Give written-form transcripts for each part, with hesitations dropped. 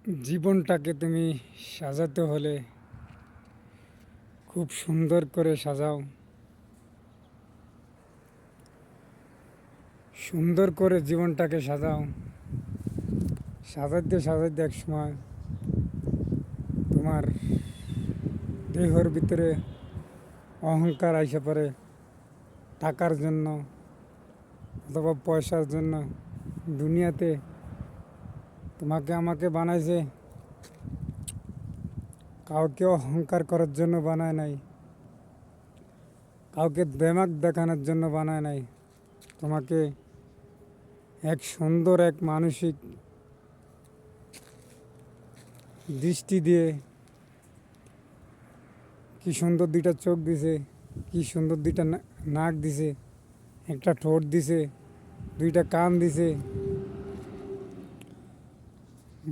জীবনটাকে তুমি সাজাতে হলে খুব সুন্দর করে সাজাও। সুন্দর করে জীবনটাকে সাজাও। সাজাইতে সাজাইতে এক সময় তোমার দেহর ভিতরে অহংকার আইসে পড়ে, টাকার জন্য অথবা পয়সার জন্য। দুনিয়াতে তোমাকে আমাকে বানাইছে কাউকে অহংকার করার জন্য বানায় নাই, কাউকে দেমাক দেখানোর জন্য বানায় নাই। তোমাকে এক সুন্দর এক মানসিক দৃষ্টি দিয়ে কি সুন্দর দুইটা চোখ দিছে, কি সুন্দর দুইটা নাক দিছে, একটা ঠোঁট দিছে, দুইটা কান দিছে,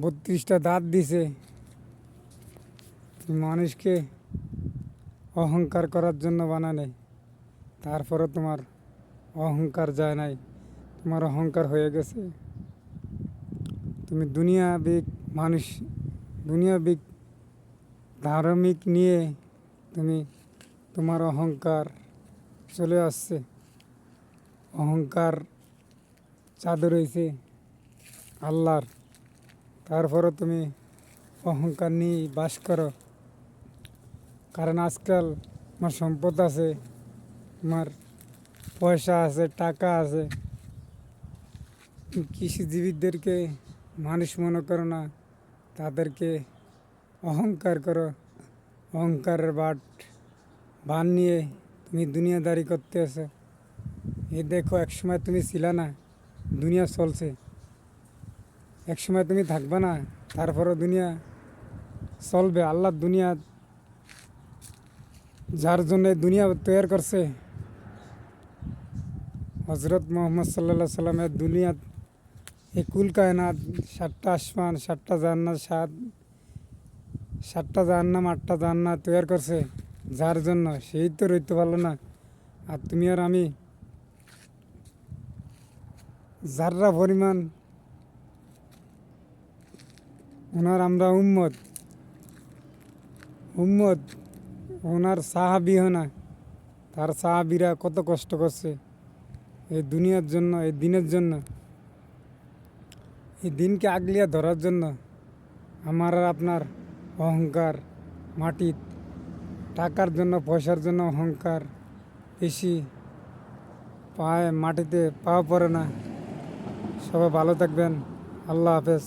32টা দাঁত দিছে। মানুষকে অহংকার করার জন্য বানায় নাই, তারপরে তোমার অহংকার যায় নাই, তোমার অহংকার হয়ে গেছে। তুমি দুনিয়াবিক মানুষ, দুনিয়াবিক ধার্মিক নিয়ে তুমি তোমার অহংকার চলে আসছে। অহংকার চাদর হয়েছে আল্লাহর, তারপরও তুমি অহংকার নিয়ে বাস করো। কারণ আজকাল আমার সম্পদ আছে, আমার পয়সা আছে, টাকা আছে, কৃষিজীবীদেরকে মানুষ মনে করো না, তাদেরকে অহংকার করো। অহংকারের বান নিয়ে তুমি দুনিয়াদারি করতে আসো। এ দেখো, একসময় তুমি ছিলা না, দুনিয়া চলছে। একসময় তুমি থাকবে না, তারপরও দুনিয়া চলবে। আল্লাহ দুনিয়া যার জন্য দুনিয়া তৈরি করছে, হজরত মোহাম্মদ সাল্লাল্লাহু সাল্লামের দুনিয়া, এই কুল কায়নাত, 7টা আসমান, 7টা জান্নাত, 7টা জাহান্নাম, 8টা জান্নাত তৈরি করছে যার জন্য, সেই তো রইতে পারলো না। আর তুমি আর আমি যাররা পরিমাণ ওনার আমরা উম্মত, ওনার সাহাবিও না, তার সাহাবিরা কত কষ্ট করছে এই দুনিয়ার জন্য, এই দিনের জন্য, এই দিনকে আগলিয়া ধরার জন্য। আমার আর আপনার অহংকার মাটির, টাকার জন্য, পয়সার জন্য অহংকার বেশি, পায়ে মাটিতে পাওয়া পড়ে না। সবাই ভালো থাকবেন। আল্লাহ হাফেজ।